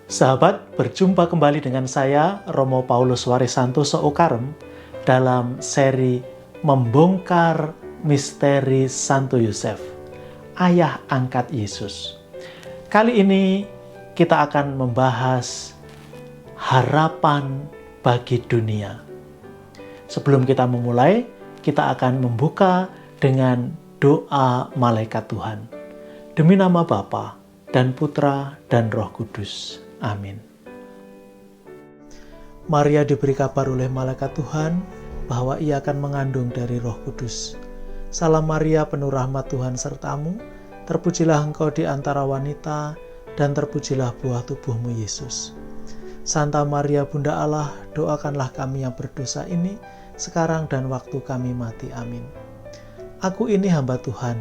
Sahabat, berjumpa kembali dengan saya, Romo Paulus Warisantoso Okarem, dalam seri Membongkar Misteri Santo Yosef, Ayah Angkat Yesus. Kali ini kita akan membahas harapan bagi dunia. Sebelum kita memulai, kita akan membuka dengan doa malaikat Tuhan. Demi nama Bapa dan Putra dan Roh Kudus. Amin. Maria diberi kabar oleh malaikat Tuhan bahwa ia akan mengandung dari Roh Kudus. Salam Maria, penuh rahmat Tuhan sertamu, terpujilah engkau di antara wanita, dan terpujilah buah tubuhmu Yesus. Santa Maria Bunda Allah, doakanlah kami yang berdosa ini, sekarang dan waktu kami mati. Amin. Aku ini hamba Tuhan,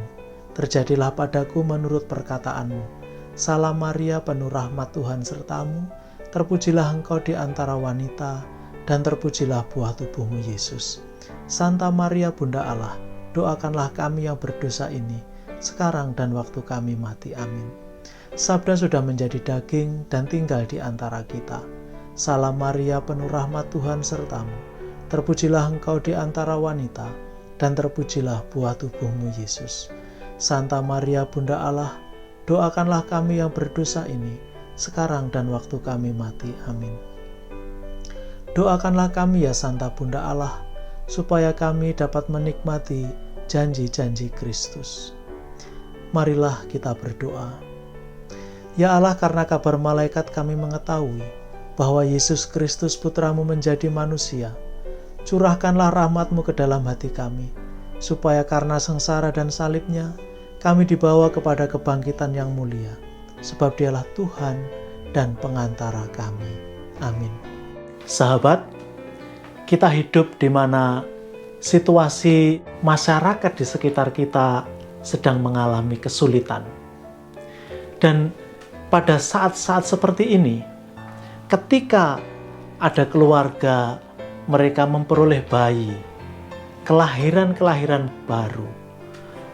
terjadilah padaku menurut perkataanmu. Salam Maria, penuh rahmat Tuhan sertamu, terpujilah engkau di antara wanita, dan terpujilah buah tubuhmu Yesus. Santa Maria Bunda Allah, doakanlah kami yang berdosa ini, sekarang dan waktu kami mati. Amin. Sabda sudah menjadi daging dan tinggal di antara kita. Salam Maria, penuh rahmat Tuhan sertamu, terpujilah engkau di antara wanita, dan terpujilah buah tubuhmu Yesus. Santa Maria Bunda Allah, doakanlah kami yang berdosa ini, sekarang dan waktu kami mati. Amin. Doakanlah kami ya Santa Bunda Allah, supaya kami dapat menikmati janji-janji Kristus. Marilah kita berdoa. Ya Allah, karena kabar malaikat kami mengetahui bahwa Yesus Kristus Putramu menjadi manusia, curahkanlah rahmat-Mu ke dalam hati kami, supaya karena sengsara dan salibnya, kami dibawa kepada kebangkitan yang mulia, sebab Dialah Tuhan dan pengantara kami. Amin. Sahabat, kita hidup di mana situasi masyarakat di sekitar kita sedang mengalami kesulitan. Dan pada saat-saat seperti ini, ketika ada keluarga, mereka memperoleh bayi, kelahiran-kelahiran baru,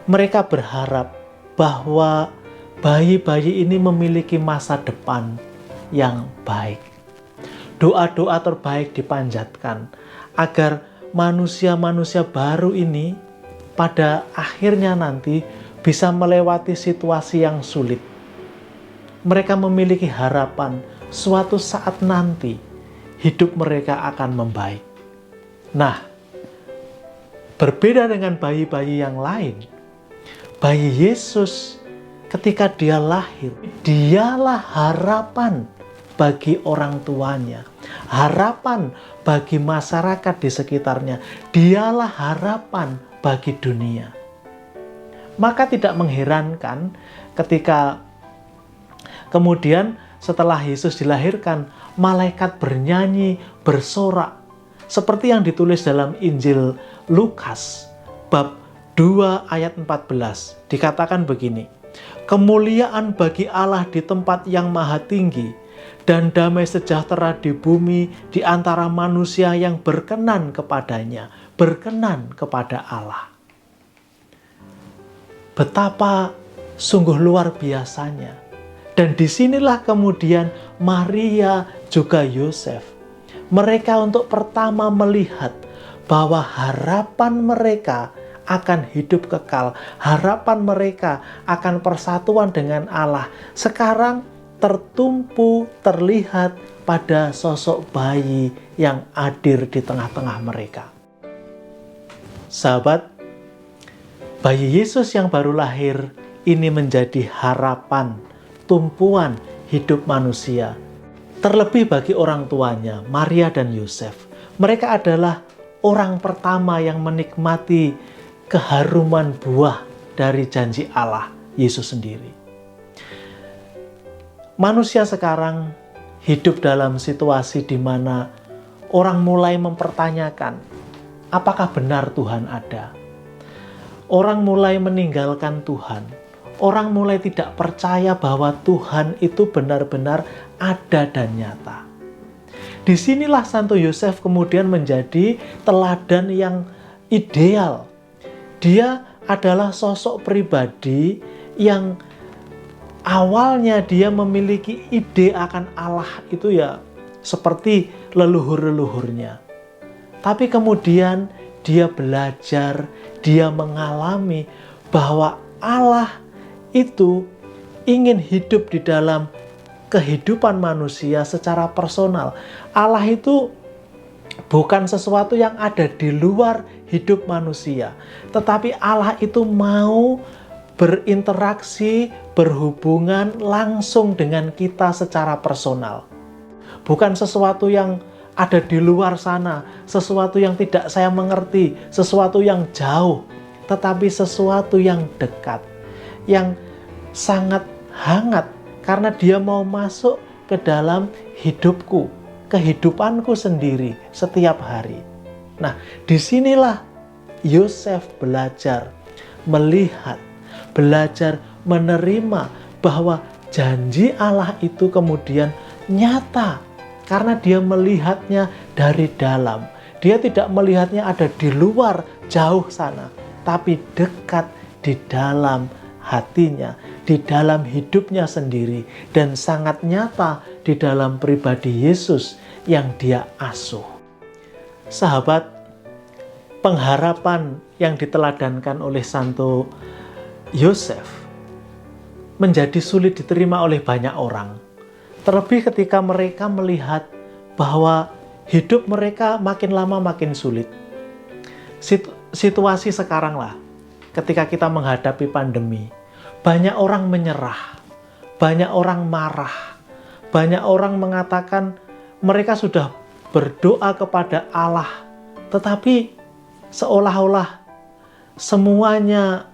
mereka berharap bahwa bayi-bayi ini memiliki masa depan yang baik. Doa-doa terbaik dipanjatkan agar manusia-manusia baru ini pada akhirnya nanti bisa melewati situasi yang sulit. Mereka memiliki harapan suatu saat nanti hidup mereka akan membaik. Nah, berbeda dengan bayi-bayi yang lain, bayi Yesus ketika dia lahir, dialah harapan bagi orang tuanya, harapan bagi masyarakat di sekitarnya, dialah harapan bagi dunia. Maka tidak mengherankan ketika kemudian setelah Yesus dilahirkan, malaikat bernyanyi, bersorak, seperti yang ditulis dalam Injil Lukas bab 2 ayat 14, dikatakan begini, kemuliaan bagi Allah di tempat yang maha tinggi, dan damai sejahtera di bumi di antara manusia yang berkenan kepadanya, berkenan kepada Allah. Betapa sungguh luar biasanya. Dan disinilah kemudian Maria juga Yosef, mereka untuk pertama melihat bahwa harapan mereka akan hidup kekal, harapan mereka akan persatuan dengan Allah, sekarang tertumpu terlihat pada sosok bayi yang hadir di tengah-tengah mereka. Sahabat, bayi Yesus yang baru lahir ini menjadi harapan, tumpuan hidup manusia. Terlebih bagi orang tuanya, Maria dan Yosef. Mereka adalah orang pertama yang menikmati keharuman buah dari janji Allah, Yesus sendiri. Manusia sekarang hidup dalam situasi di mana orang mulai mempertanyakan, apakah benar Tuhan ada? Orang mulai meninggalkan Tuhan. Orang mulai tidak percaya bahwa Tuhan itu benar-benar ada dan nyata. Disinilah Santo Yosef kemudian menjadi teladan yang ideal. Dia adalah sosok pribadi yang awalnya dia memiliki ide akan Allah itu ya seperti leluhur-leluhurnya. Tapi kemudian dia belajar, dia mengalami bahwa Allah itu ingin hidup di dalam kehidupan manusia secara personal. Allah itu bukan sesuatu yang ada di luar hidup manusia, tetapi Allah itu mau berinteraksi, berhubungan langsung dengan kita secara personal. Bukan sesuatu yang ada di luar sana, sesuatu yang tidak saya mengerti, sesuatu yang jauh, tetapi sesuatu yang dekat, yang sangat hangat, karena dia mau masuk ke dalam hidupku, kehidupanku sendiri setiap hari. Nah, disinilah Yosef belajar melihat, belajar menerima bahwa janji Allah itu kemudian nyata karena dia melihatnya dari dalam. Dia tidak melihatnya ada di luar jauh sana, tapi dekat di dalam hatinya, di dalam hidupnya sendiri, dan sangat nyata di dalam pribadi Yesus yang dia asuh. Sahabat, pengharapan yang diteladankan oleh Santo Yosef menjadi sulit diterima oleh banyak orang. Terlebih ketika mereka melihat bahwa hidup mereka makin lama makin sulit. Situasi sekarang lah, ketika kita menghadapi pandemi, banyak orang menyerah, banyak orang marah, banyak orang mengatakan mereka sudah berdoa kepada Allah, tetapi seolah-olah semuanya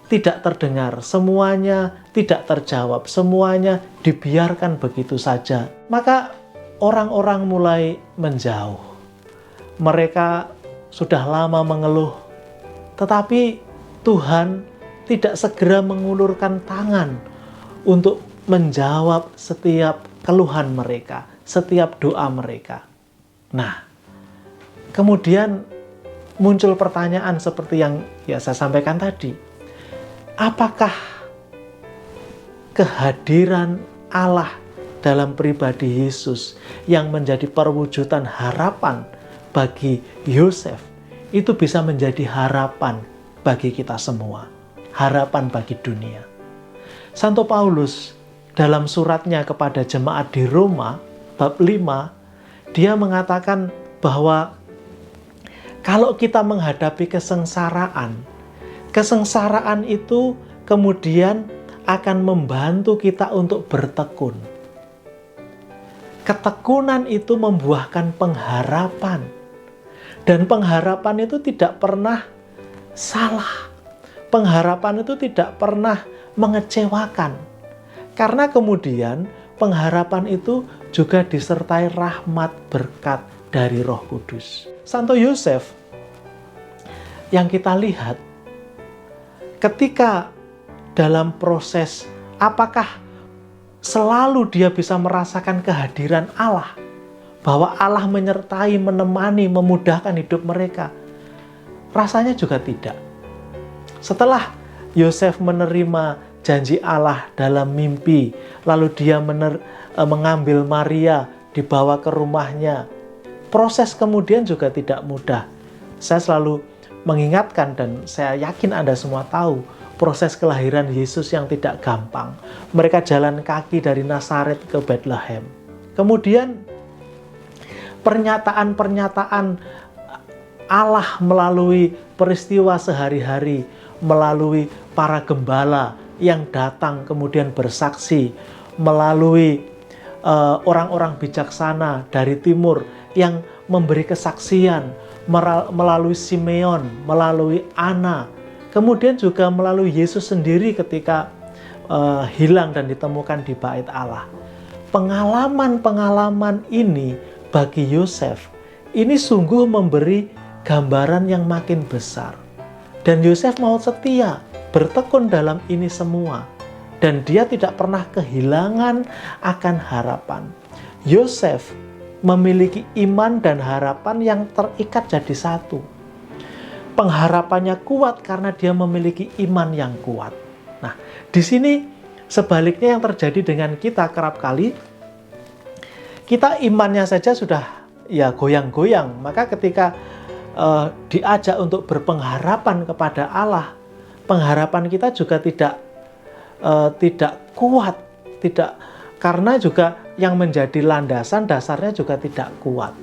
tidak terdengar, semuanya tidak terjawab, semuanya dibiarkan begitu saja. Maka orang-orang mulai menjauh. Mereka sudah lama mengeluh, tetapi Tuhan tidak segera mengulurkan tangan untuk menjawab setiap keluhan mereka, setiap doa mereka. Nah, kemudian muncul pertanyaan seperti yang saya sampaikan tadi. Apakah kehadiran Allah dalam pribadi Yesus yang menjadi perwujudan harapan bagi Yosef itu bisa menjadi harapan bagi kita semua, harapan bagi dunia? Santo Paulus dalam suratnya kepada jemaat di Roma bab 5, dia mengatakan bahwa kalau kita menghadapi kesengsaraan itu kemudian akan membantu kita untuk bertekun. Ketekunan itu membuahkan pengharapan. Dan pengharapan itu tidak pernah salah. Pengharapan itu tidak pernah mengecewakan. Karena kemudian pengharapan itu juga disertai rahmat berkat dari Roh Kudus. Santo Yosef yang kita lihat ketika dalam proses, apakah selalu dia bisa merasakan kehadiran Allah? Bahwa Allah menyertai, menemani, memudahkan hidup mereka? Rasanya juga tidak. Setelah Yosef menerima janji Allah dalam mimpi, lalu dia mengambil Maria, dibawa ke rumahnya. Proses kemudian juga tidak mudah. Saya selalu mengingatkan dan saya yakin Anda semua tahu proses kelahiran Yesus yang tidak gampang. Mereka jalan kaki dari Nazaret ke Bethlehem. Kemudian pernyataan-pernyataan Allah melalui peristiwa sehari-hari, melalui para gembala yang datang kemudian bersaksi, melalui orang-orang bijaksana dari timur yang memberi kesaksian, melalui Simeon, melalui Ana, kemudian juga melalui Yesus sendiri ketika hilang dan ditemukan di bait Allah. Pengalaman-pengalaman ini bagi Yosef, ini sungguh memberi gambaran yang makin besar. Dan Yosef mau setia, bertekun dalam ini semua. Dan dia tidak pernah kehilangan akan harapan. Yosef memiliki iman dan harapan yang terikat jadi satu. Pengharapannya kuat karena dia memiliki iman yang kuat. Nah, di sini Sebaliknya yang terjadi dengan kita kerap kali, kita imannya saja sudah ya goyang-goyang. Maka ketika diajak untuk berpengharapan kepada Allah, pengharapan kita juga tidak kuat, karena juga yang menjadi landasan dasarnya juga tidak kuat.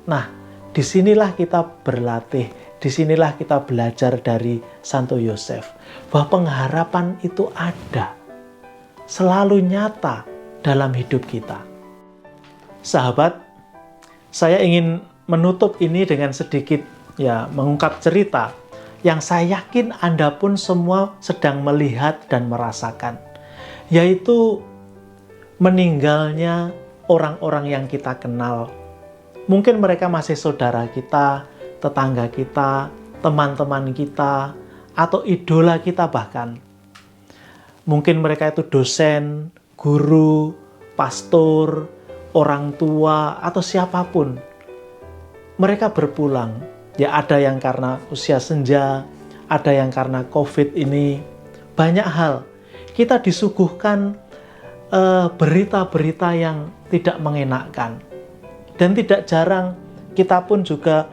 Nah, disinilah kita berlatih, disinilah kita belajar dari Santo Yosef, bahwa pengharapan itu ada, selalu nyata dalam hidup kita. Sahabat, saya ingin menutup ini dengan sedikit mengungkap cerita yang saya yakin Anda pun semua sedang melihat dan merasakan, yaitu meninggalnya orang-orang yang kita kenal. Mungkin mereka masih saudara kita, tetangga kita, teman-teman kita, atau idola kita bahkan. Mungkin mereka itu dosen, guru, pastor, orang tua, atau siapapun. Mereka berpulang. Ya, ada yang karena usia senja, ada yang karena COVID ini. Banyak hal. Kita disuguhkan berita-berita yang tidak mengenakkan. Dan tidak jarang kita pun juga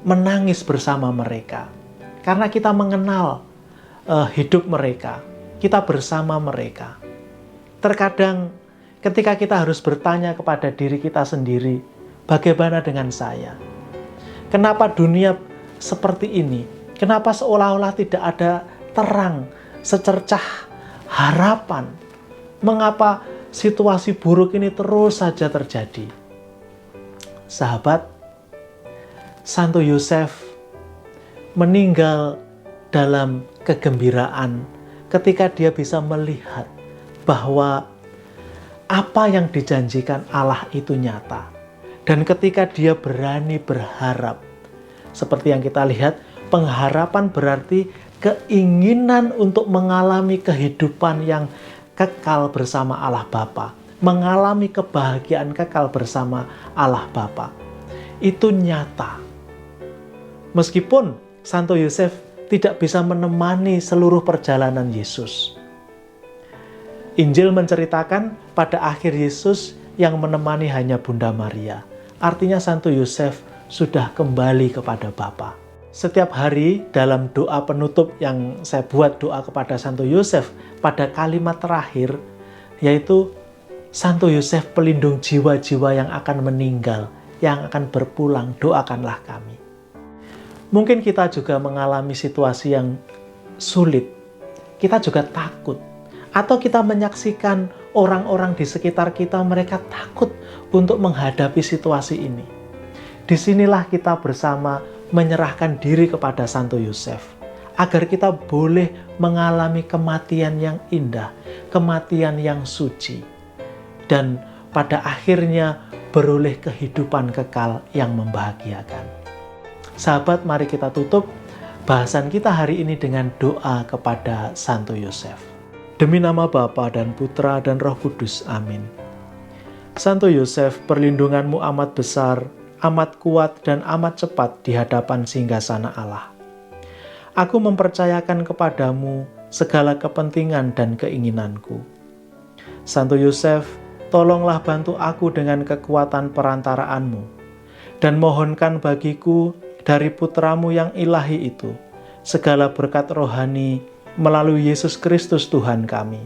menangis bersama mereka. Karena kita mengenal hidup mereka. Kita bersama mereka. Terkadang ketika kita harus bertanya kepada diri kita sendiri, bagaimana dengan saya? Kenapa dunia seperti ini? Kenapa seolah-olah tidak ada terang, secercah harapan? Mengapa situasi buruk ini terus saja terjadi? Sahabat, Santo Yosef meninggal dalam kegembiraan ketika dia bisa melihat bahwa apa yang dijanjikan Allah itu nyata. Dan ketika dia berani berharap, seperti yang kita lihat, pengharapan berarti keinginan untuk mengalami kehidupan yang kekal bersama Allah Bapa, mengalami kebahagiaan kekal bersama Allah Bapa. Itu nyata. Meskipun Santo Yosef tidak bisa menemani seluruh perjalanan Yesus. Injil menceritakan pada akhir Yesus yang menemani hanya Bunda Maria. Artinya Santo Yosef sudah kembali kepada Bapa. Setiap hari dalam doa penutup yang saya buat, doa kepada Santo Yosef, pada kalimat terakhir, yaitu Santo Yosef pelindung jiwa-jiwa yang akan meninggal, yang akan berpulang, doakanlah kami. Mungkin kita juga mengalami situasi yang sulit, kita juga takut, atau kita menyaksikan orang-orang di sekitar kita, mereka takut untuk menghadapi situasi ini. Disinilah kita bersama menyerahkan diri kepada Santo Yosef, agar kita boleh mengalami kematian yang indah, kematian yang suci, dan pada akhirnya beroleh kehidupan kekal yang membahagiakan. Sahabat, mari kita tutup bahasan kita hari ini dengan doa kepada Santo Yosef. Demi nama Bapa dan Putra dan Roh Kudus, amin. Santo Yosef, perlindunganmu amat besar, amat kuat dan amat cepat di hadapan singgasana Allah. Aku mempercayakan kepadamu segala kepentingan dan keinginanku. Santo Yosef, tolonglah bantu aku dengan kekuatan perantaraanmu, dan mohonkan bagiku dari putramu yang ilahi itu segala berkat rohani melalui Yesus Kristus Tuhan kami.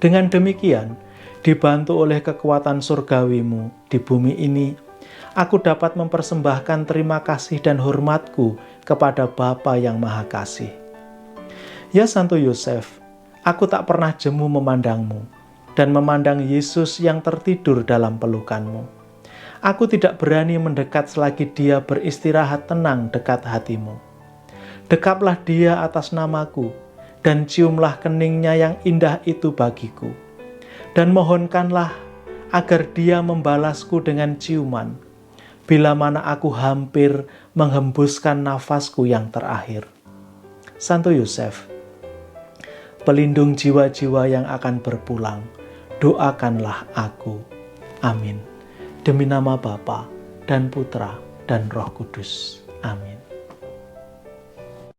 Dengan demikian, dibantu oleh kekuatan surgawimu di bumi ini, aku dapat mempersembahkan terima kasih dan hormatku kepada Bapa yang Maha Kasih. Ya Santo Yosef, aku tak pernah jemu memandangmu dan memandang Yesus yang tertidur dalam pelukanmu. Aku tidak berani mendekat selagi dia beristirahat tenang dekat hatimu. Dekaplah dia atas namaku, dan ciumlah keningnya yang indah itu bagiku. Dan mohonkanlah agar dia membalasku dengan ciuman, bila mana aku hampir menghembuskan nafasku yang terakhir. Santo Yosef, pelindung jiwa-jiwa yang akan berpulang, doakanlah aku. Amin. Demi nama Bapa dan Putra dan Roh Kudus. Amin.